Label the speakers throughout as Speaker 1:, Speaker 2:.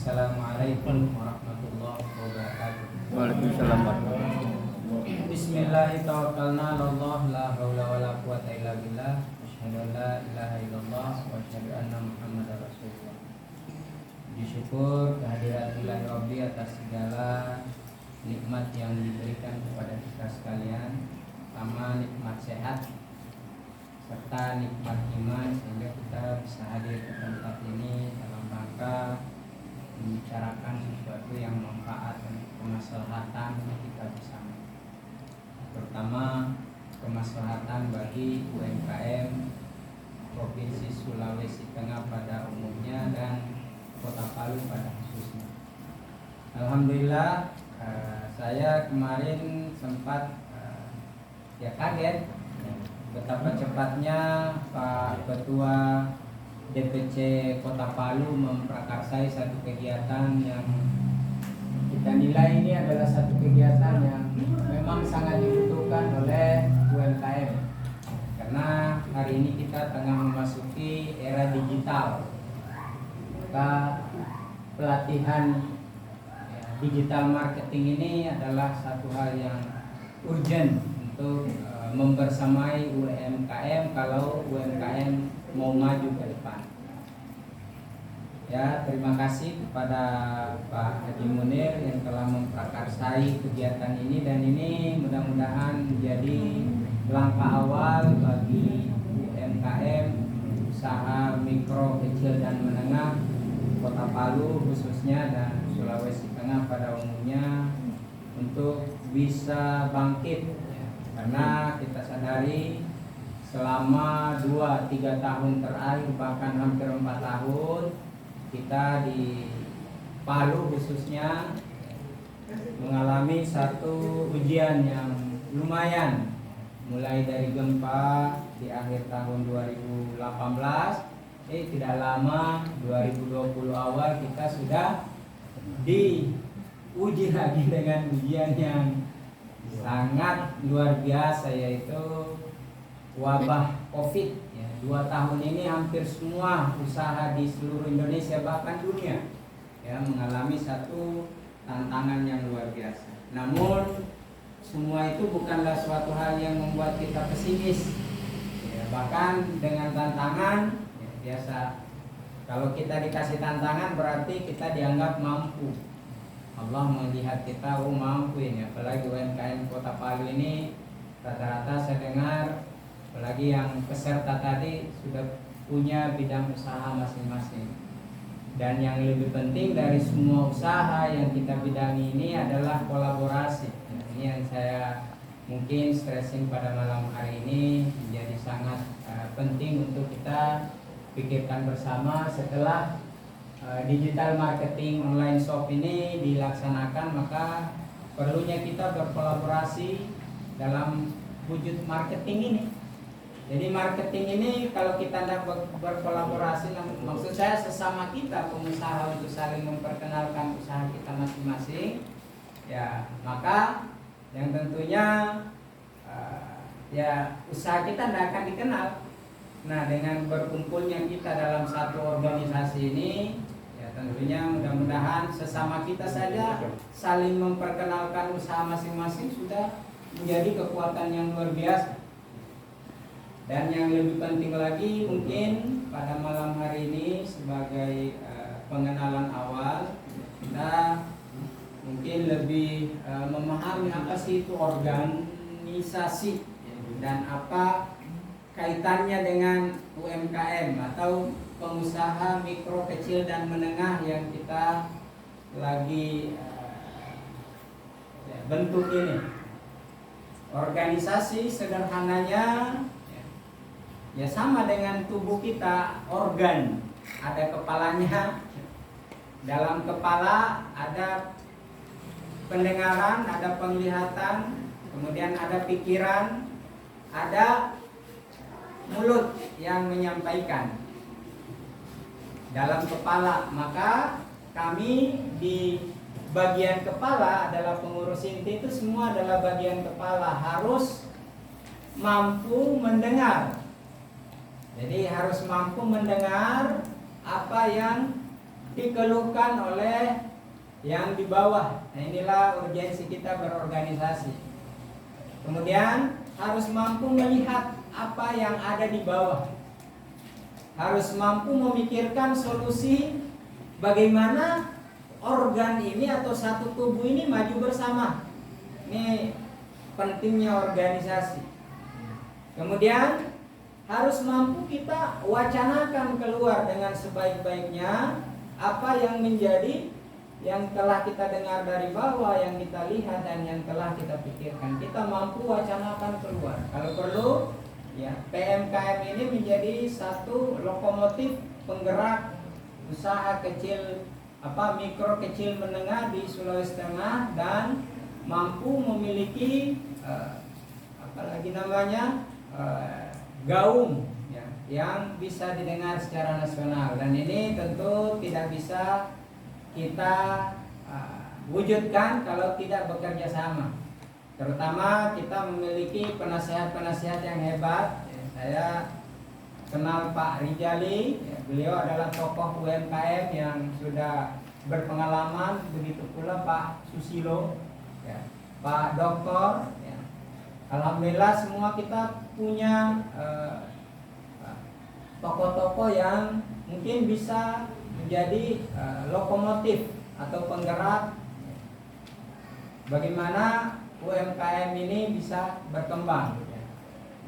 Speaker 1: Assalamualaikum warahmatullahi wabarakatuh.
Speaker 2: Waalaikumsalam warahmatullahi wabarakatuh.
Speaker 1: Bismillahirrahmanirrahim. La haula wala quwata illa billah. Asyhadu an la ilaha illallah wa asyhadu anna Muhammadar Rasulullah. Disyukur kehadirat Ilahi Rabbi atas segala nikmat yang diberikan kepada kita sekalian, pertama nikmat sehat serta nikmat iman, sehingga kita bisa hadir ke tempat ini dalam rangka membicarakan sesuatu yang manfaat dan kemaslahatan kita bersama, terutama kemaslahatan bagi UMKM Provinsi Sulawesi Tengah pada umumnya dan Kota Palu pada khususnya. Alhamdulillah, saya kemarin sempat kaget betapa cepatnya Pak Ketua DPC Kota Palu memprakarsai satu kegiatan yang kita nilai ini adalah satu kegiatan yang memang sangat dibutuhkan oleh UMKM, karena hari ini kita tengah memasuki era digital. Maka pelatihan digital marketing ini adalah satu hal yang urgent untuk membersamai UMKM kalau UMKM mau maju ke depan. Ya, terima kasih kepada Pak Haji Munir yang telah memprakarsai kegiatan ini, dan ini mudah-mudahan menjadi langkah awal bagi UMKM, usaha mikro, kecil dan menengah Kota Palu khususnya dan Sulawesi Tengah pada umumnya untuk bisa bangkit, karena kita sadari selama 2-3 tahun terakhir, bahkan hampir 4 tahun, kita di Palu khususnya mengalami satu ujian yang lumayan, mulai dari gempa di akhir tahun 2018, tidak lama 2020 awal kita sudah diuji lagi dengan ujian yang sangat luar biasa, yaitu wabah COVID. 2 tahun ini hampir semua usaha di seluruh Indonesia bahkan dunia mengalami satu tantangan yang luar biasa. Namun semua itu bukanlah suatu hal yang membuat kita pesimis. Bahkan dengan tantangan biasa, kalau kita dikasih tantangan berarti kita dianggap mampu. Allah melihat kita, mampu ini. Apalagi UMKM Kota Palu ini rata-rata saya dengar, apalagi yang peserta tadi sudah punya bidang usaha masing-masing. Dan yang lebih penting dari semua usaha yang kita bidangi ini adalah kolaborasi. Ini yang saya mungkin stressing pada malam hari ini, menjadi sangat penting untuk kita pikirkan bersama. Setelah digital marketing online shop ini dilaksanakan, maka perlunya kita berkolaborasi dalam wujud marketing ini. Jadi marketing ini kalau kita tidak berkolaborasi, maksud saya sesama kita pengusaha, untuk saling memperkenalkan usaha kita masing-masing, maka yang tentunya usaha kita tidak akan dikenal. Nah, dengan berkumpulnya kita dalam satu organisasi ini, tentunya mudah-mudahan sesama kita saja saling memperkenalkan usaha masing-masing sudah menjadi kekuatan yang luar biasa. Dan yang lebih penting lagi, mungkin pada malam hari ini sebagai pengenalan awal, kita mungkin lebih memahami apa sih itu organisasi dan apa kaitannya dengan UMKM atau pengusaha mikro, kecil dan menengah yang kita lagi bentuk ini. Organisasi sederhananya sama dengan tubuh kita, organ. Ada kepalanya, dalam kepala ada pendengaran, ada penglihatan, kemudian ada pikiran, ada mulut yang menyampaikan dalam kepala. Maka kami di bagian kepala adalah pengurus inti, itu semua adalah bagian kepala, harus mampu mendengar. Jadi harus mampu mendengar apa yang dikeluhkan oleh yang di bawah. Nah, inilah urgensi kita berorganisasi. Kemudian harus mampu melihat apa yang ada di bawah. Harus mampu memikirkan solusi bagaimana organ ini atau satu tubuh ini maju bersama. Ini pentingnya organisasi. Kemudian harus mampu kita wacanakan keluar dengan sebaik-baiknya apa yang menjadi yang telah kita dengar dari bawah, yang kita lihat dan yang telah kita pikirkan. Kita mampu wacanakan keluar. Kalau perlu, ya PMKM ini menjadi satu lokomotif penggerak usaha kecil, mikro kecil menengah di Sulawesi Tengah, dan mampu memiliki gaung ya, yang bisa didengar secara nasional. Dan ini tentu tidak bisa kita wujudkan kalau tidak bekerja sama. Terutama kita memiliki penasehat-penasehat yang hebat. Saya kenal Pak Rijali, beliau adalah tokoh UMKM yang sudah berpengalaman. Begitu pula Pak Susilo, Pak Doktor. Alhamdulillah semua kita punya tokoh-tokoh yang mungkin bisa menjadi lokomotif atau penggerak bagaimana UMKM ini bisa berkembang.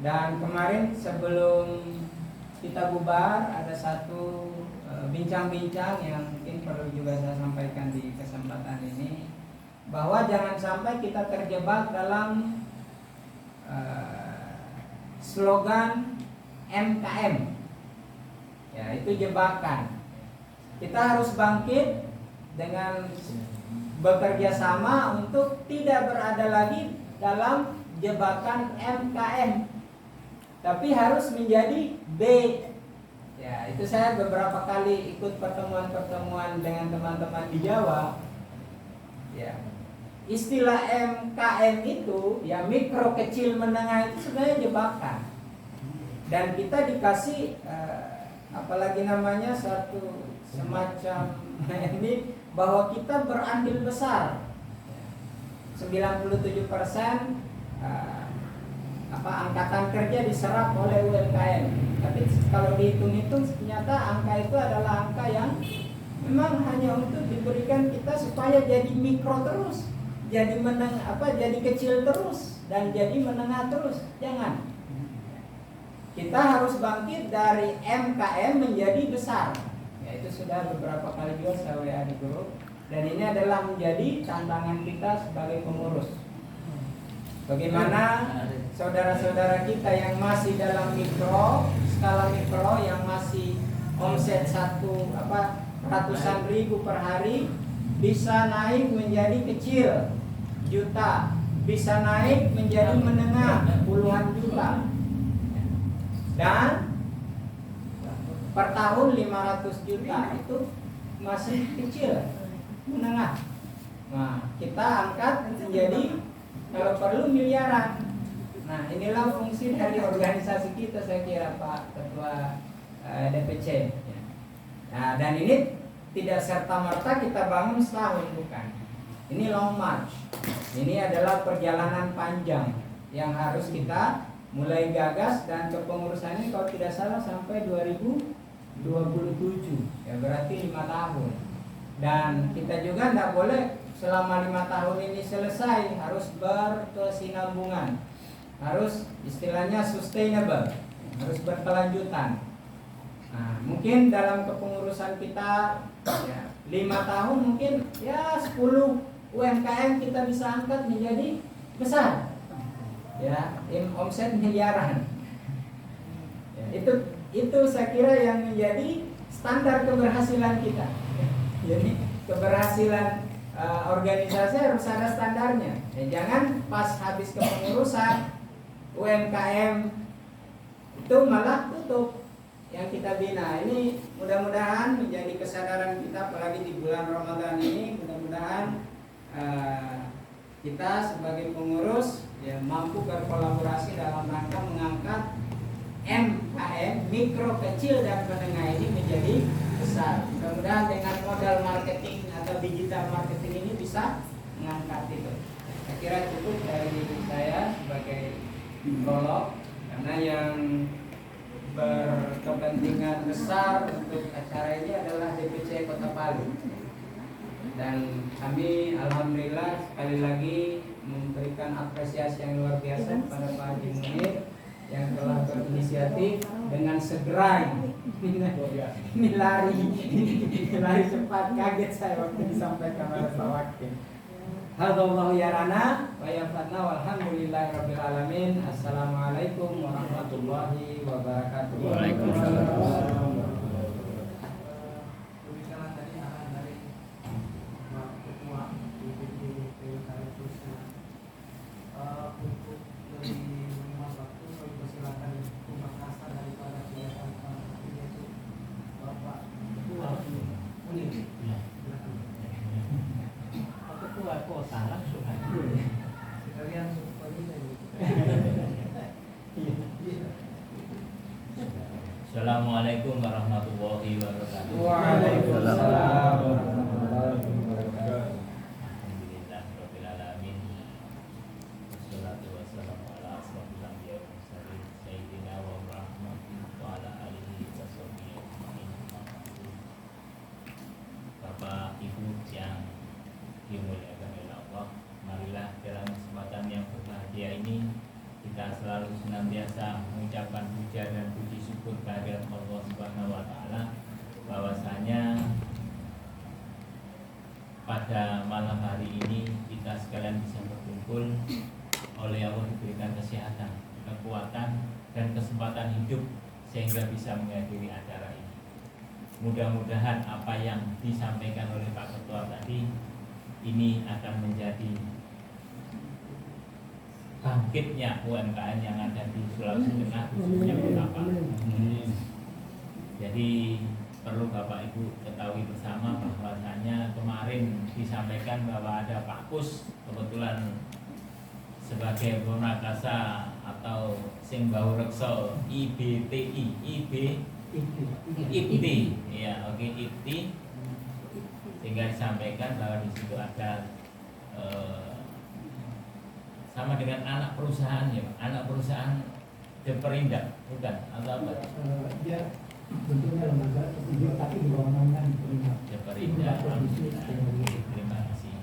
Speaker 1: Dan kemarin sebelum kita bubar ada satu bincang-bincang yang mungkin perlu juga saya sampaikan di kesempatan ini, bahwa jangan sampai kita terjebak dalam slogan MKM. Ya, itu jebakan. Kita harus bangkit dengan bekerja sama untuk tidak berada lagi dalam jebakan MKM, tapi harus menjadi B. Ya, itu saya beberapa kali ikut pertemuan-pertemuan dengan teman-teman di Jawa. Ya, istilah MKM itu, ya mikro kecil menengah, itu sebenarnya jebakan. Dan kita dikasih satu semacam ini bahwa kita berandil besar. 97% angkatan kerja diserap oleh UMKM. Tapi kalau dihitung-hitung ternyata angka itu adalah angka yang memang hanya untuk diberikan kita supaya jadi mikro terus, jadi jadi kecil terus dan jadi menengah terus. Jangan. Kita harus bangkit dari MKM menjadi besar. Ya, itu sudah beberapa kali juga saya WA di grup. Dan ini adalah menjadi tantangan kita sebagai pengurus. Bagaimana saudara-saudara kita yang masih dalam skala mikro, yang masih omset ratusan ribu per hari, bisa naik menjadi kecil, juta, bisa naik menjadi menengah, puluhan juta. Dan per tahun 500 juta itu masih kecil, menengah. Nah, kita angkat menjadi kalau perlu miliaran. Nah, inilah fungsi dari organisasi kita, saya kira Pak Ketua DPC. Nah, dan ini tidak serta-merta kita bangun setahun, bukan. Ini long march. Ini adalah perjalanan panjang yang harus kita mulai gagas, dan kepengurusannya kalau tidak salah sampai 2027, ya berarti 5 tahun. Dan kita juga tidak boleh selama 5 tahun ini selesai, harus berkesinambungan, harus istilahnya sustainable, harus berkelanjutan. Nah, mungkin dalam kepengurusan kita 5 tahun mungkin 10 UMKM kita bisa angkat menjadi besar. Ya, omset miliaran. Ya, itu saya kira yang menjadi standar keberhasilan kita. Jadi keberhasilan organisasi harus ada standarnya. Ya, jangan pas habis kepengurusan UMKM itu malah tutup yang kita bina. Ini mudah-mudahan menjadi kesadaran kita, apalagi di bulan Ramadan ini. Mudah-mudahan kita sebagai pengurus mampu berkolaborasi dalam rangka mengangkat MKM, mikro kecil dan menengah ini menjadi besar. Mudah-mudahan dengan modal marketing atau digital marketing ini bisa mengangkat itu. Saya kira cukup dari saya sebagai prolog, karena yang berkepentingan besar untuk acara ini adalah DPC Kota Palu. Dan kami alhamdulillah sekali lagi memberikan apresiasi yang luar biasa kepada Pak Haji Munir yang telah berinisiatif dengan segera ini lari cepat, kaget saya waktu disampaikan oleh Pak Wakil. Hadallahu yarana wa yafatna walhamdulillahirabbil alamin. Assalamualaikum warahmatullahi wabarakatuh.
Speaker 2: Waalaikumsalam.
Speaker 3: Assalamualaikum warahmatullahi wabarakatuh.
Speaker 1: Waalaikumsalam warahmatullahi wabarakatuh.
Speaker 3: Alhamdulillah rabbil alamin. Wassalatu wassalamu ala asrofil anbiya'i wal mursalin sayyidina wa rahmatin wa ala alihi wa sahbihi ajma'in. Bapak Ibu yang dimuliakan oleh Allah, marilah dalam kesempatan yang berbahagia ini kita selalu senantiasa mengucapkan puja dan puji syukur kehadirat Allah Subhanahu wa taala, bahwasanya pada malam hari ini kita sekalian bisa berkumpul oleh Allah, diberikan kesehatan, kekuatan dan kesempatan hidup sehingga bisa menghadiri acara ini. Mudah-mudahan apa yang disampaikan oleh Pak Ketua tadi ini akan menjadi bangkitnya UMKM yang ada di Sulawesi Tengah, khususnya Kota Palu. Jadi perlu Bapak Ibu ketahui bersama bahwasanya kemarin disampaikan bahwa ada Pak Kus kebetulan sebagai Purnakasa atau sing bau reksa IBTI IBT ya oke IBT, sehingga disampaikan bahwa di situ ada sama dengan anak perusahaan ya Pak, anak perusahaan Deperindak bukan atau apa?
Speaker 4: Dia bentuknya lembaga tapi di bawah naungan
Speaker 3: Deperindak. Terima kasih.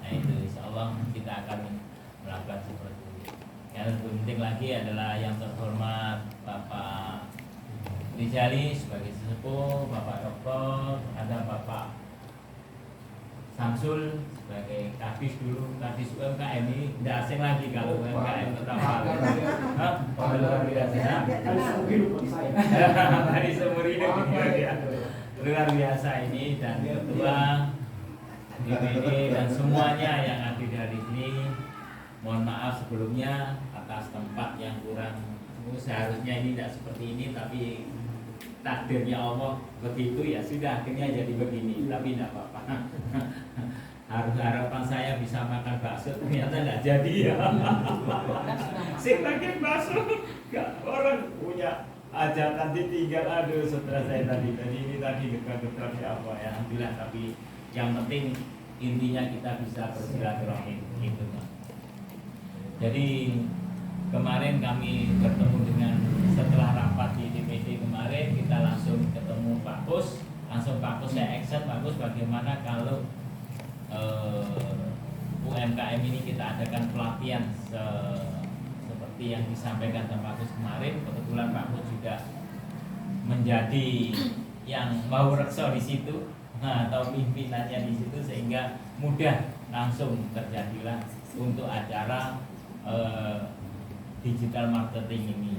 Speaker 3: Nah itu insya Allah kita akan melakukan seperti itu. Yang lebih penting lagi adalah yang terhormat Bapak Rizali sebagai sesepuh, Bapak Doktor, ada Bapak Samsul sebagai kadis dulu, kadis UMKM ini tidak asing lagi kalau UMKM pertama. Luar biasa. Dari seumur hidup luar biasa ini, dan ketua DPD dan semuanya yang ada di sini. Mohon maaf sebelumnya atas tempat yang kurang, seharusnya ini tidak seperti ini, tapi takdirnya Allah begitu ya sudah, akhirnya jadi begini, tapi tidak apa-apa. Harapan saya bisa makan bakso, ternyata tidak jadi ya. Sing lagi bakso, gak orang punya hajatan ditinggal, aduh setelah saya tadi ini tadi dekat-dekat apa ya, alhamdulillah. Tapi yang penting intinya kita bisa bersilaturahmi itu. Jadi kemarin kami bertemu dengan, setelah rapat di DPD kemarin kita langsung ketemu Pak Kus, langsung Pak Kus saya action, Pak Kus bagaimana kalau UMKM ini kita adakan pelatihan seperti yang disampaikan Pak Kus kemarin. Kebetulan Pak Kus juga menjadi yang mau rekso di situ, atau pimpinannya di situ, sehingga mudah langsung terjadilah untuk acara digital marketing ini.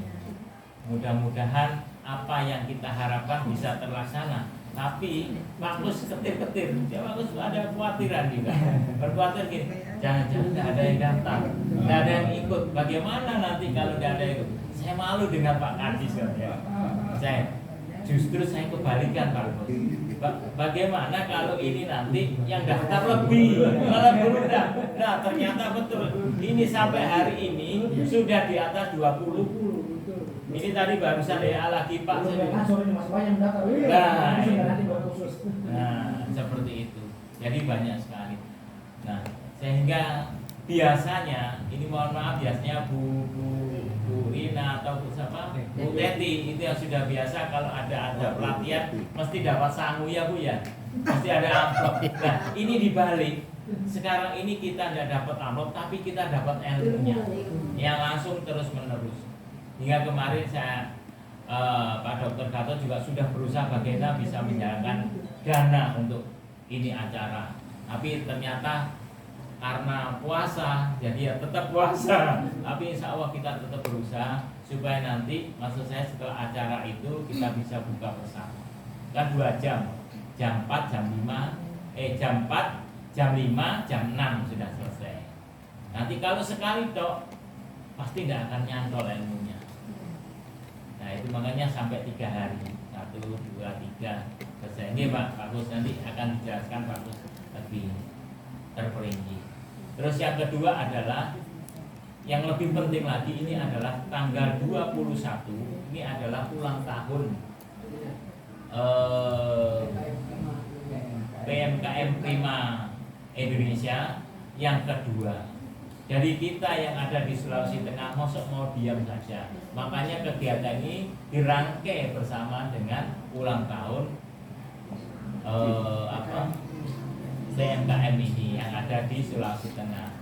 Speaker 3: Mudah-mudahan apa yang kita harapkan bisa terlaksana. Tapi Pak Kus ketir-ketir, ya Pak Kus ada kekhawatiran juga. Berkhawatir gini, jangan-jangan tidak ada yang daftar, tidak ada yang ikut. Bagaimana nanti kalau tidak ada yang ikut? Saya malu dengan Pak Kadis ya. Justru saya kebalikan Pak Kus. Bagaimana kalau ini nanti yang daftar lebih, malah berudah. Nah ternyata betul, ini sampai hari ini sudah di atas 20. Ini tadi barusan ya lagi Pak.
Speaker 4: Belum ya kan sore ini masih banyak mendaftar.
Speaker 3: Nah,
Speaker 4: Ini
Speaker 3: iya.
Speaker 4: nanti buat khusus.
Speaker 3: Nah, seperti itu. Jadi banyak sekali. Nah, sehingga biasanya ini mohon maaf biasanya Bu Rina atau Bu siapa? Bu Teti itu yang sudah biasa kalau ada pelatihan mesti dapat sangu ya Bu ya. Mesti ada amplop. Nah, ini dibalik. Sekarang ini kita tidak dapat amplop tapi kita dapat ilmunya yang langsung terus menerus. Hingga kemarin saya Pak Dr. Gatot juga sudah berusaha bagaimana bisa menjalankan dana untuk ini acara. Tapi ternyata karena puasa, jadi ya tetap puasa. Tapi insya Allah kita tetap berusaha supaya nanti, maksud saya setelah acara itu kita bisa buka bersama. Kan 2 jam, jam 4, jam 5, jam 4, jam 5, jam 6 sudah selesai. Nanti kalau sekali dok, pasti tidak akan nyantol ilmunya. Nah itu makanya sampai 3 hari, 1, 2, 3 selesai. Ini Pak Gus nanti akan dijelaskan Pak Gus lebih terperinci. Terus yang kedua adalah yang lebih penting lagi ini adalah tanggal 21 ini adalah ulang tahun PMKM Prima Indonesia yang kedua. Jadi kita yang ada di Sulawesi Tengah mosok mau diam saja. Makanya kegiatan ini dirangkai bersama dengan ulang tahun PMKM ini yang ada di Sulawesi Tengah.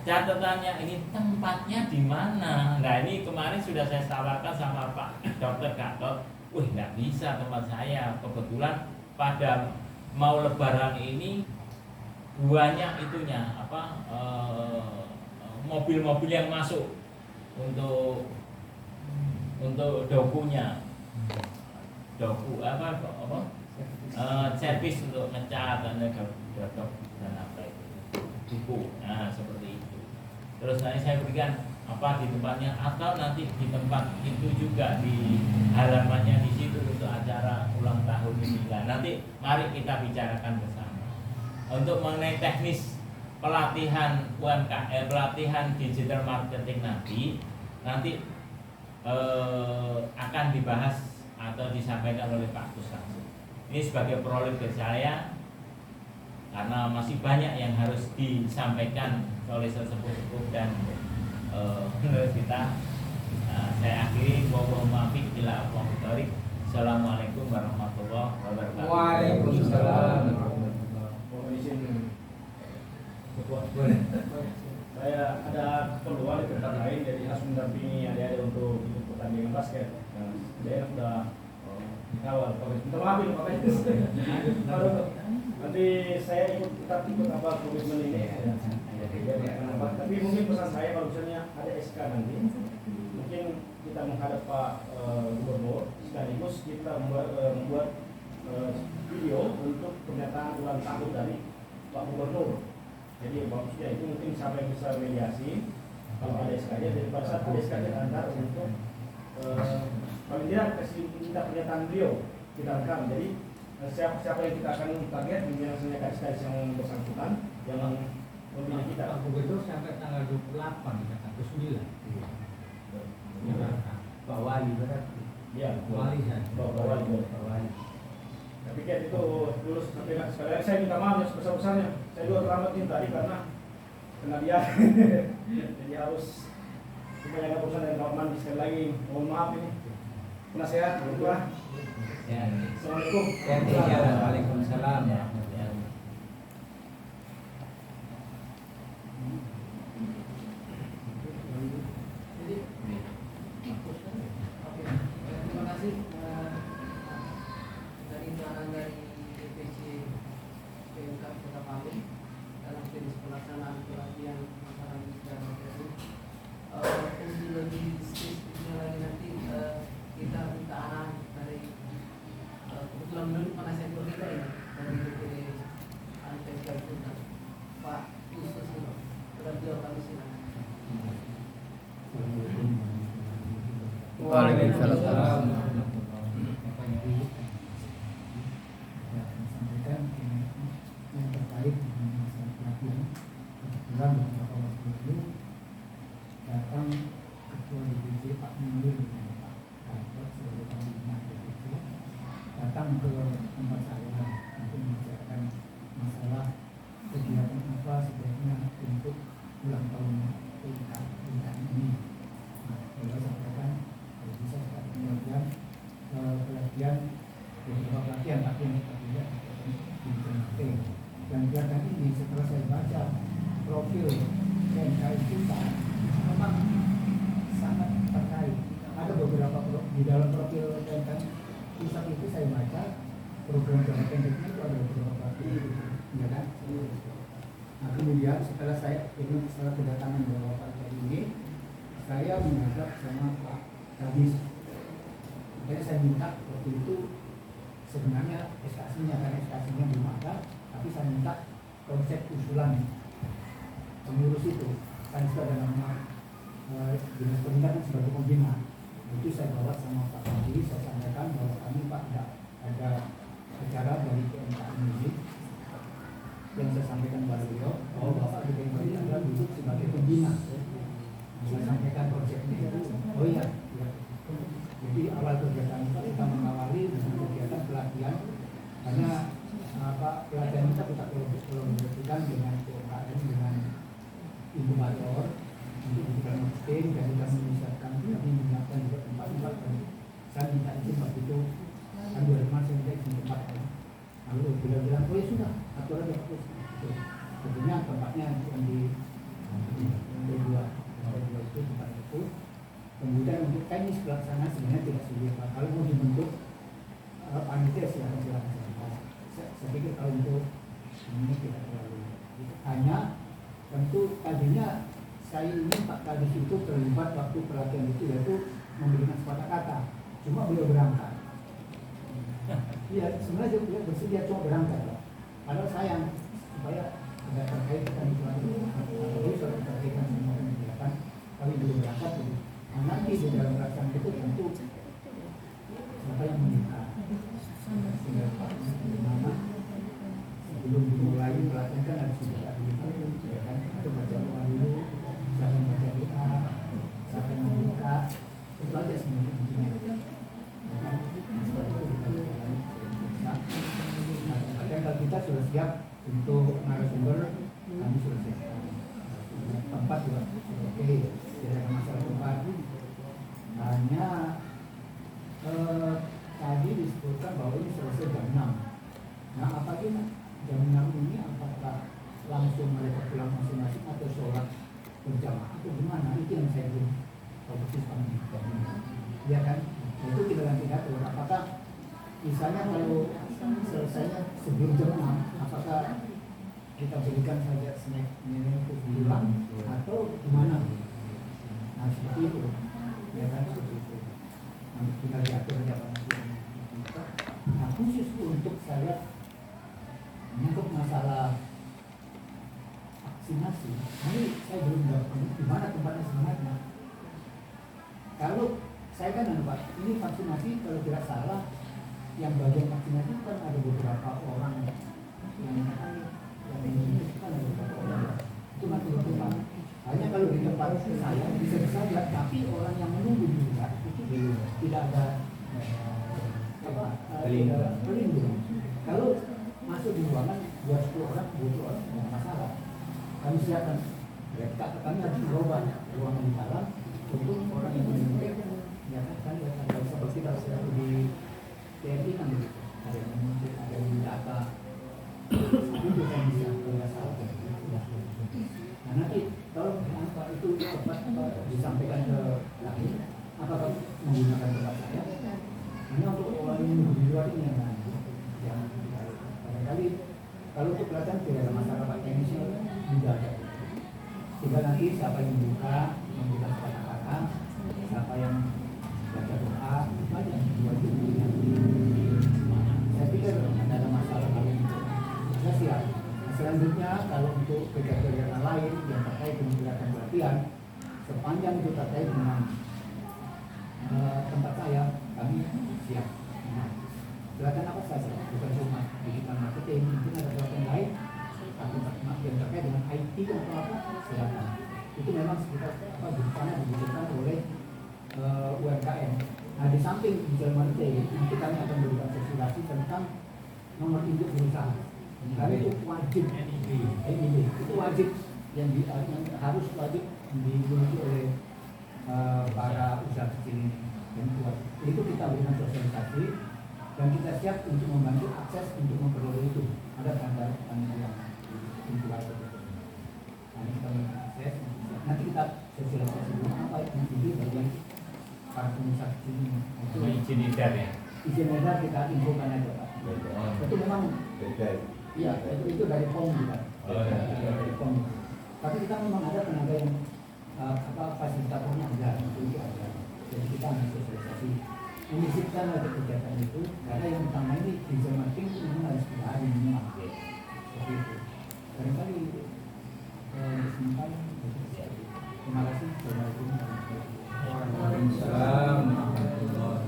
Speaker 3: Catatannya ini tempatnya di mana? Nah ini kemarin sudah saya tawarkan sama Pak Dr. Gatot. Wih nggak bisa tempat saya. Kebetulan pada mau Lebaran ini banyak itunya mobil-mobil yang masuk untuk dokunya, servis untuk ngecat dan dodok dan apa itu buku. Nah seperti itu. Terus nanti saya berikan di tempatnya atau nanti di tempat itu juga di halamannya di situ untuk acara ulang tahun ini. Nah, nanti mari kita bicarakan bersama untuk mengenai teknis pelatihan UMKM, pelatihan digital marketing nanti akan dibahas atau disampaikan oleh Pak Gus langsung. Ini sebagai prerogatif saya karena masih banyak yang harus disampaikan oleh sesepuh dan menurut kita. Saya akhiri Assalamualaikum warahmatullahi wabarakatuh.
Speaker 1: Waalaikumsalam.
Speaker 2: Saya ada keperluan di tempat lain, jadi harus mendampingi adik-adik untuk ikut pertandingan basket. Dia sudah dikawal. Minta maaf ini Pak. Nanti saya ikut komitmen ini. Tapi mungkin pesan saya kalau misalnya ada SK nanti, mungkin kita menghadap Pak Gubernur sekaligus kita membuat video untuk pernyataan ulang tahun dari Pak Gubernur. Jadi bagusnya itu mungkin sampai bisa mediasi kalau ada SK-nya. Jadi pada saat ada SK antar untuk paling tidak kasih kita pernyataan beliau kita rekam. Jadi siapa yang kita akan target, misalnya SK yang bersangkutan yang memilih kita.
Speaker 4: Pak Gubernur sampai tanggal 28 atau 9.
Speaker 1: Pak Wali berarti.
Speaker 2: Iya,
Speaker 4: Wali kan.
Speaker 2: Pak Wali. Tapi kayak itu dulu sampai sekali lagi saya minta maaf yang sebesar-besarnya. Saya juga terlambat ini tadi karena kena dia. Jadi harus supaya nggak bosan dan kamar mandi sekali lagi. Mohon maaf ini. Penasehat, berdoa.
Speaker 1: Ya.
Speaker 2: Assalamualaikum.
Speaker 1: Waalaikumsalam.
Speaker 5: Terima kasih dari keterangan dari DPC PMK Kota Palu dalam jenis pelaksanaan pelatihan masalah dan marketing. Untuk lebih spesifiknya lagi nanti kita minta arahan dari kebetulan menurut penasihat kita ini dari DPD Antes Garuda Pak Khusus beliau kami silakan.
Speaker 1: Waalaikumsalam.
Speaker 4: Sampaikan yang terkait dengan masalah pelatihan. Kebetulan beberapa waktu lalu datang Ketua DPC Pak Munir Dan kelihatan ini setelah saya baca profil PMK itu memang sangat terkait. Ada beberapa di dalam profil PMK pusat itu saya baca program jangka pendeknya itu ada beberapa profil, ya kan? Nah kemudian setelah kedatangan Bapak ini, saya menghadap sama Pak Kadis. Jadi saya minta waktu itu sebenarnya SKC-nya, karena SKC-nya belum ada, tapi saya minta konsep usulan pengurus itu. Kan itu ada nama dinas pendidikan sebagai pembina. Itu saya bawa sama Pak Kadis, saya sampaikan bahwa kami Pak ada acara dari PMK ini yang saya sampaikan kepada beliau bahwa Bapak di PMK ini adalah duduk sebagai pembina. Saya sampaikan konsepnya itu, oh iya, ya. Jadi awal kegiatan kita mengawali dengan kegiatan pelatihan, karena pelatihan kita kolaborasikan dengan UMKM, dengan inkubator untuk kita marketing, dan kita menyiapkan, kami menyiapkan juga tempat-tempat. Saya minta izin waktu itu kan 2 teman saya minta izin tempat, lalu beliau bilang oh ya sudah atur aja. Tentunya tempatnya yang di dua itu tempat itu. Kemudian untuk teknis pelaksanaan sebenarnya tidak sulit. Kalau mau dibentuk panitia silakan. Saya pikir kalau untuk ini tidak terlalu. Hanya tentu tadinya saya ingin Pak Kadis itu terlibat waktu pelatihan itu, yaitu memberikan kata. Cuma beliau berangkat. Iya, sebenarnya beliau bersedia cuma berangkat. Padahal sayang supaya tidak terkait dengan itu. Jadi sudah terkaitkan semua kegiatan. Kami belum berangkat. Nah, nanti di dalam pelaksanaan itu tentu siapa yang menikah, sehingga Pak mana sebelum dimulai pelatihan kan harus sudah ya kan, itu baca doa dulu, siapa yang baca doa, siapa yang membuka, itu aja sebenarnya intinya. Ya kan, setelah itu kita jalan. Nah, kalau kita sudah siap untuk narasumber, kami sudah siap. Tempat juga oke, tidak ada masalah tempat. Hanya tadi disebutkan bahwa ini selesai jam 6. Nah apakah jam 6 ini apakah langsung mereka pulang masing-masing atau sholat berjamaah atau gimana? Itu yang saya belum tahu persis kami. Ya kan? Itu kita nanti atur. Apakah misalnya kalau selesainya sebelum jam 6, apakah kita berikan saja snack minum untuk pulang atau gimana? Nah seperti itu, ya kan, seperti itu. Nah, kita diatur saja. Nah khusus untuk saya menyangkut masalah vaksinasi, ini saya belum tahu di mana tempatnya sebenarnya. Kalau saya kan Pak, ini vaksinasi kalau tidak salah, yang bagian vaksinasi kan ada beberapa orang yang ini kan ada beberapa orang itu nanti berkembang. Hanya kalau di tempat saya bisa saja, tapi orang yang menunggu di luar itu tidak ada pelindung. Kalau masuk di ruangan 20 orang, 20 orang tidak masalah. Kami siapkan, kami harus merubah ruangan di dalam untuk orang yang menunggu. Ya kan seperti kita selalu di TNI kan ada yang menunggu, ada yang data. Itu yang bisa salah. Nah nanti kalau apa itu cepat disampaikan ke lain, apakah menggunakan tempat saya? Hanya untuk orang yang di luar ini yang barangkali kalau untuk pelatihan tidak ada masalah Pak teknisnya juga ada. Tinggal nanti siapa yang membuka kata-kata, siapa yang baca doa, itu aja dua itu. Saya pikir tidak ada masalah kalau itu. Saya siap. Selanjutnya kalau untuk kegiatan lain yang terkait dengan kegiatan pelatihan, sepanjang itu terkait dengan tempat saya, kami siap. Pelatihan apa saja, bukan cuma digital marketing, mungkin ada pelatihan lain, yang terkait dengan IT atau apa, silakan. Itu memang sekitar bersama dibutuhkan oleh UMKM. Nah di samping digital marketing, nanti kami akan memberikan sosialisasi tentang nomor induk berusaha. Karena itu wajib NIB itu wajib yang harus wajib dimiliki oleh para usaha kecil ini dan kuat. Itu kita berikan sosialisasi dan kita siap untuk membantu akses untuk memperoleh itu. izin edar kita infokan aja Pak. Itu memang iya itu dari POM kita. Dari POM. Tapi kita memang ada tenaga yang fasilitatornya ada, itu ada. Jadi kita sosialisasi menyisipkan ada kegiatan itu karena yang utama ini digital marketing itu memang harus kita ada minimal. Seperti itu. Barangkali simpan. Terima kasih. Assalamualaikum warahmatullahi wabarakatuh.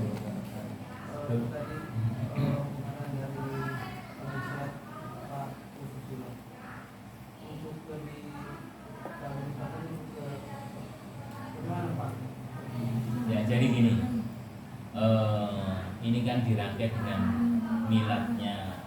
Speaker 3: Ya, jadi gini, ini kan dirangkai dengan miladnya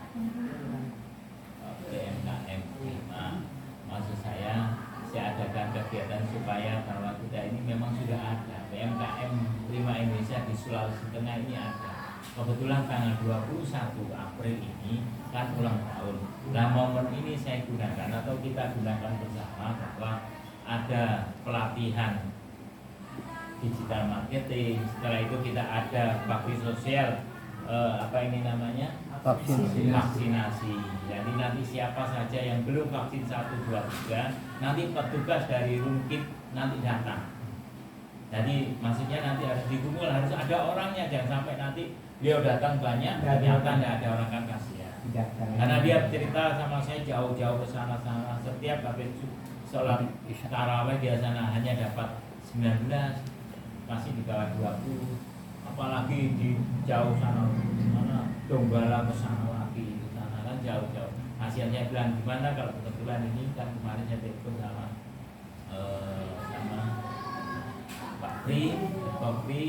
Speaker 3: PMKM 5. Maksud saya adakan kegiatan supaya bahwa kita ini memang sudah ada PMKM 5 Indonesia di Sulawesi Tengah ini ada. Kebetulan tanggal 21 April ini kan ulang tahun. Nah, momen ini saya gunakan atau kita gunakan bersama bahwa ada pelatihan digital marketing. Setelah itu kita ada bakti sosial, apa ini namanya? Vaksinasi. Jadi nanti siapa saja yang belum vaksin 1, 2, 3, nanti petugas dari Rumkit nanti datang. Jadi maksudnya nanti harus dikumpul, harus ada orangnya, jangan sampai nanti dia datang banyak, ternyata tidak ada orang, kan kasihan. Karena dia cerita sama saya jauh-jauh ke sana-sana, setiap habis sholat tarawih di sana hanya dapat 19, masih di bawah 20, apalagi di jauh sana mana Donggala ke sana lagi, itu sana kan jauh-jauh. Hasilnya saya bilang gimana kalau kebetulan ini kan kemarin saya telepon sama Pak Pri, Kopi,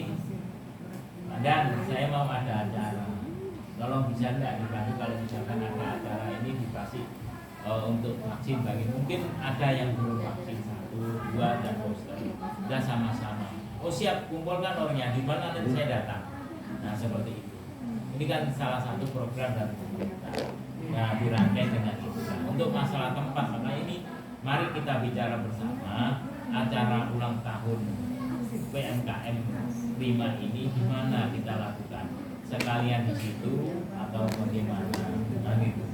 Speaker 3: dan saya mau ada acara. Tolong bisa enggak dibantu kalau misalkan ada acara ini dikasih untuk vaksin bagi mungkin ada yang belum vaksin 1, 2 dan booster. Dan sama-sama. Oh siap, kumpulkan orangnya, di mana nanti saya datang. Nah seperti itu. Ini kan salah satu program dari pemerintah. Nah dirangkai dengan itu. Nah, untuk masalah tempat, karena ini mari kita bicara bersama acara ulang tahun PMKM 5 ini di mana kita lakukan. Sekalian di situ atau bagaimana? Nah gitu.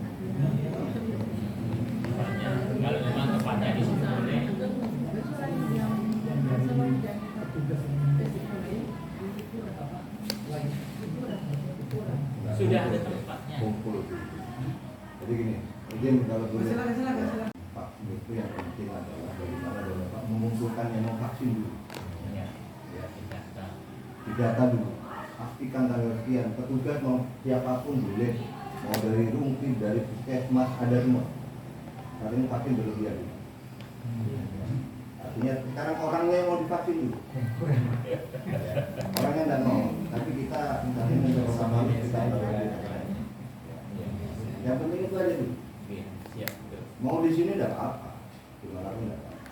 Speaker 3: Kalau memang tempatnya di situ boleh. Sudah ada tempatnya.
Speaker 6: Jadi gini, mungkin kalau boleh Pak, itu yang penting adalah bagaimana Bapak mengumpulkan yang mau vaksin dulu.
Speaker 3: Ya,
Speaker 6: Didata dulu. Pastikan tanggal sekian. Petugas mau siapapun boleh, mau dari Rumkit, dari Puskesmas, ada semua. Saat ini vaksin berlebihan. Artinya sekarang orangnya yang mau divaksin dulu. Orangnya tidak mau, tapi kita misalnya mencoba sama kita. Yang penting itu aja dulu.
Speaker 3: Siap.
Speaker 6: Mau di sini tidak apa-apa, gimana pun tidak apa-apa.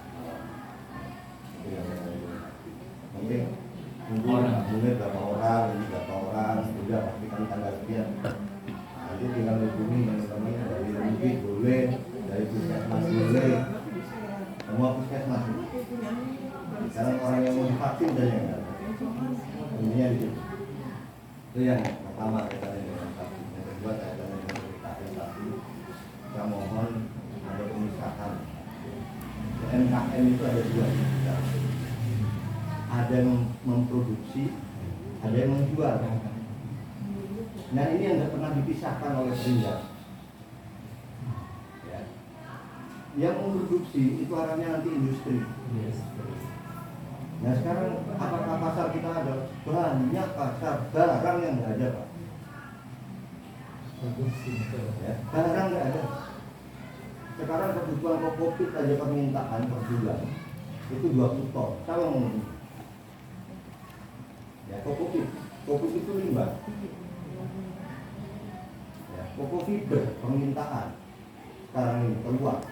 Speaker 6: Penting mulai berapa orang, ini berapa orang, sudah pastikan tanggal sekian. Nanti tinggal hubungi teman-teman dari Rumkit boleh, dari Puskesmas boleh, semua Puskesmas. Sekarang orang yang mau divaksin dan yang enggak. Intinya di situ. Itu yang pertama kaitannya dengan vaksin. Yang kedua kaitannya dengan tadi. Kita mohon ada pemisahan. MKM itu ada dua. Ada yang memproduksi, ada yang menjual. Nah ini yang tidak pernah dipisahkan oleh Perindak. Ya. Yang memproduksi itu arahnya nanti industri. Nah sekarang apakah pasar kita ada? Banyak pasar barang yang nggak ada Pak. Ya, barang nggak ada. Sekarang kebutuhan Kokopit aja permintaan per bulan itu 20 ton. Siapa yang mau? Ya Kokopit itu limbah. Ya, Kokofiber permintaan sekarang ini keluar.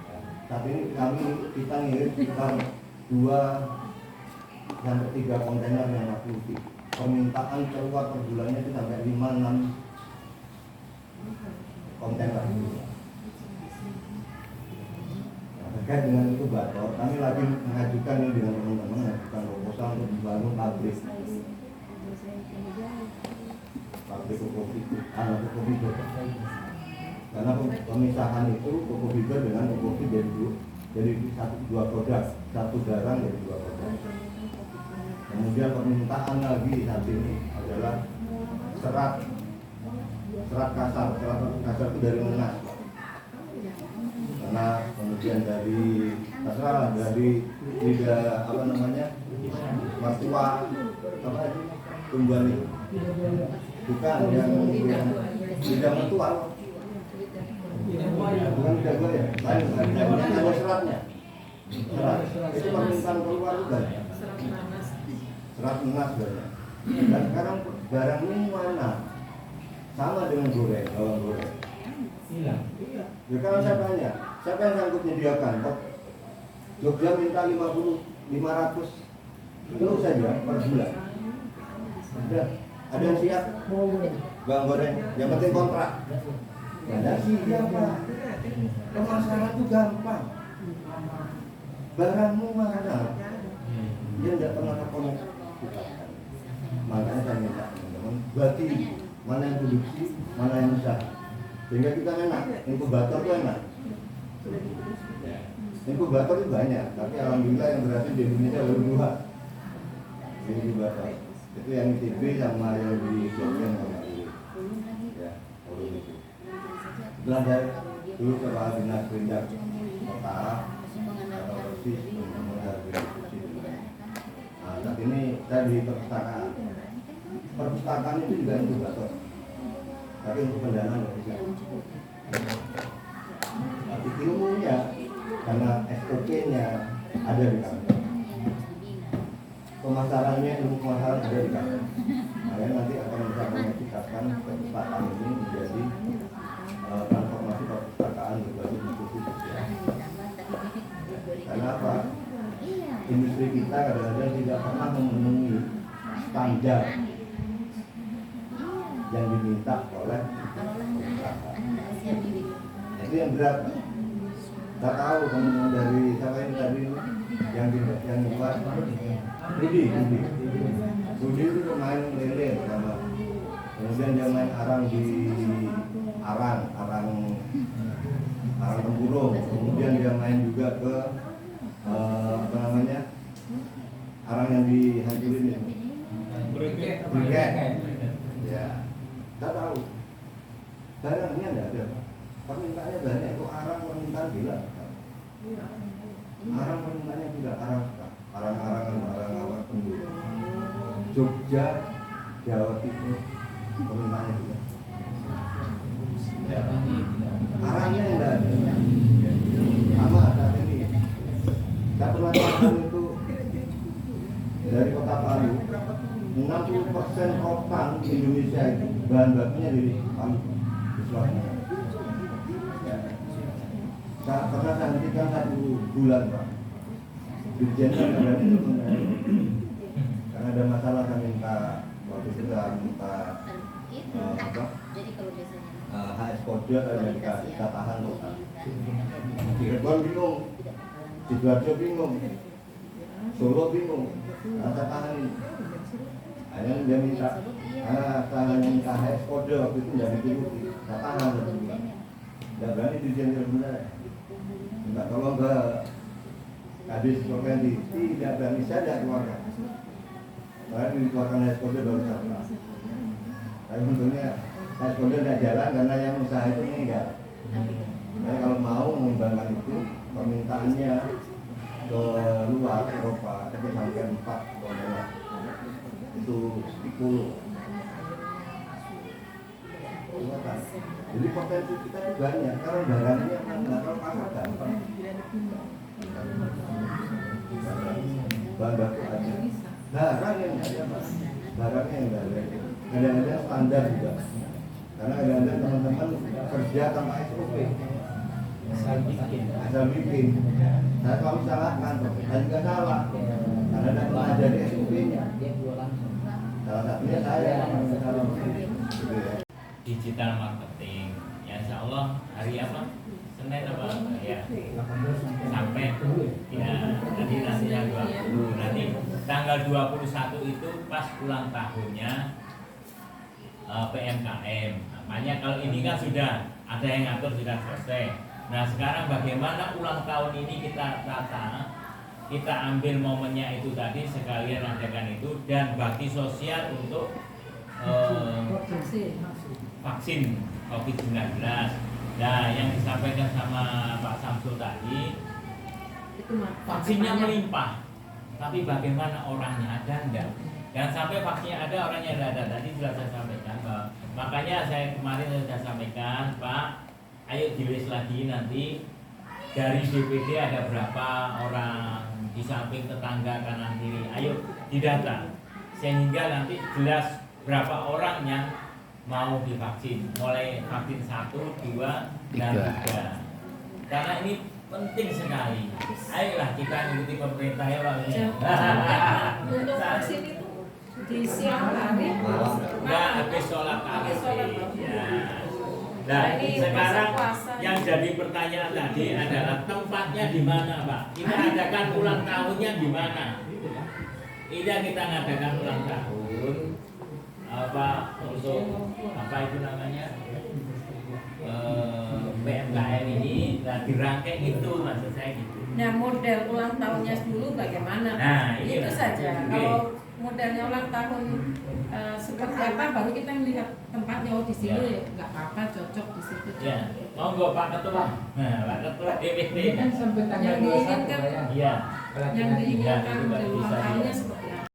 Speaker 6: Ya, saat ini kita ngirim sekitar 2 sampai 3 kontainer yang 60 feet. Permintaan keluar per bulannya itu sampai 5-6 kontainer. Terkait dengan itu Bator, kami lagi mengajukan ini dengan teman-teman mengajukan proposal untuk membangun pabrik. pabrik pupuk fiber. Karena pemisahan itu pupuk fiber dengan pupuk fiber jadi dua produk, satu barang jadi dua produk. Kemudian permintaan lagi saat ini adalah serat kasar itu dari Menas, karena kemudian dari lidah mertua tumbuhan itu bukan yang lidah mertua, bukan lidah buaya, lain ada seratnya. Serat itu permintaan keluar juga, serat Menas banyak. Dan sekarang barang ini mana? Sama dengan bawang goreng.
Speaker 1: Hilang.
Speaker 6: Ya kalau saya tanya, siapa yang sanggup menyediakan? Jogja minta 500 kilo saja per bulan. Ada yang siap? Bawang goreng, yang penting kontrak. Ada siapa? Pemasaran itu gampang. Barangmu mana? Dia tidak pernah terkonek. Makanya saya minta teman-teman bagi mana yang produksi, mana yang usaha, sehingga kita enak. Inkubator itu enak. Inkubator itu banyak, tapi alhamdulillah yang berhasil di Indonesia baru 2 inkubator. Itu yang ITB sama yang di Jogja sama di itu. Setelah saya dulu ke Pak Dinas Perindak Kota atau Persis saat ini saya di perpustakaan itu juga inkubator, tapi untuk pendanaan nggak bisa. Tapi ilmunya karena SOP-nya ada di kantor, pemasarannya, ilmu pemasaran ada di kantor. Makanya nanti akan bisa mengeksekusikan perpustakaan ini menjadi transformasi perpustakaan berbasis institusi sosial. Karena apa? Industri kita kadang-kadang tidak pernah memenuhi standar yang diminta oleh perusahaan. Itu yang berat. Kita tahu teman-teman dari siapa ini tadi yang buat Rudi itu pemain lele pertama. Kemudian dia main arang di arang tempurung. Kemudian dia main juga ke arang yang dihancurin itu. Briket. Ya, kita tahu. Barangnya tidak ada. Permintaannya banyak, itu arang permintaan gila. Arang permintaannya gila, arang penduduk. Jogja, Jawa Timur, permintaannya gila. Arangnya tidak ada. Sama saat ini. Saya pernah tahu itu dari Kota Palu, 60% rotan di Indonesia itu bahan bakunya dari Palu, di Sulawesi. Saya pernah hentikan 1 bulan, Pak. Dirjen ada itu karena ada masalah, saya minta waktu itu saya minta HS kode yang kita tahan loh. Cirebon bingung, Sidoarjo bingung, Solo bingung, saya tahan. Hanya dia minta, saya minta HS kode waktu itu tidak diikuti, saya tahan. Tidak berani dirjen sebenarnya. Minta tolong ke Kadis Provinsi, tidak berani saja keluarkan. Karena dikeluarkan HS kode baru saya. Tapi untungnya HS kode tidak jalan karena yang usaha itu meninggal. Jadi kalau mau mengembangkan itu, permintaannya ke luar Eropa itu sampai 4 dolar. Itu 10. Jadi potensi kita itu banyak. Kalau barangnya nggak tahu pasar gampang. Bahan baku ada. Barang yang nggak ada, Pak. Barangnya yang nggak ada. Kadang-kadang standar juga. Karena kadang-kadang teman-teman kerja tanpa SOP. Asal bikin. Saya selalu salahkan, saya juga salah. Karena tidak pernah ada di SOP-nya. Salah satunya saya.
Speaker 3: Digital marketing. Ya insya Allah hari apa? Senin apa? Ya. Sampai ya nanti yang 20. Nanti tanggal 21 itu pas ulang tahunnya PMKM. Makanya kalau ini kan sudah ada yang ngatur, sudah selesai. Nah sekarang bagaimana ulang tahun ini kita tata, kita ambil momennya itu tadi, sekalian adakan itu, dan bakti sosial untuk vaksin COVID-19. Nah yang disampaikan sama Pak Samsul tadi,
Speaker 5: Itu
Speaker 3: vaksinnya melimpah, tapi bagaimana orangnya, ada enggak? Jangan sampai vaksinnya ada, orangnya tidak ada. Tadi sudah saya sampaikan, makanya saya kemarin sudah sampaikan, Pak, ayo dilis lagi nanti dari DPD ada berapa orang, di samping tetangga kanan kiri, ayo didata sehingga nanti jelas berapa orang yang mau divaksin, mulai vaksin 1, 2, dan 3. Karena ini penting sekali. Ayolah kita ikuti pemerintah ya Pak.
Speaker 7: Untuk vaksin itu di siang hari
Speaker 3: Enggak, habis sholat
Speaker 7: Habis sholat
Speaker 3: tarawih.
Speaker 7: tarawih.
Speaker 3: Ya. Nah,
Speaker 7: Ini
Speaker 3: sekarang
Speaker 7: puasa-puasa.
Speaker 3: yang jadi pertanyaan tadi adalah tempatnya di mana, Pak? Kita adakan ulang tahunnya di mana? Iya, kita ngadakan ulang tahun apa untuk apa itu namanya? PMKM ini, nah dirangkai itu maksud saya gitu.
Speaker 7: Nah, model ulang tahunnya dulu bagaimana?
Speaker 3: Nah,
Speaker 7: Itu
Speaker 3: inilah.
Speaker 7: saja.
Speaker 3: Oke.
Speaker 7: Kalau modelnya ulang tahun seperti apa, baru kita melihat tempatnya. Oh, di sini
Speaker 3: Ya.
Speaker 7: nggak apa-apa, cocok di situ.
Speaker 3: Ya, monggo Pak Ketua. Nah, Pak Ketua DPD.
Speaker 1: Ini kan sampai tanggal
Speaker 7: Yang
Speaker 1: 21
Speaker 7: diinginkan-
Speaker 1: Pak, ya.
Speaker 3: Iya.
Speaker 1: Pelatihan
Speaker 7: Yang
Speaker 1: ini.
Speaker 7: diinginkan
Speaker 3: Ya, itu
Speaker 7: model
Speaker 3: bisa
Speaker 7: ulang tahunnya
Speaker 3: dilihat.
Speaker 7: seperti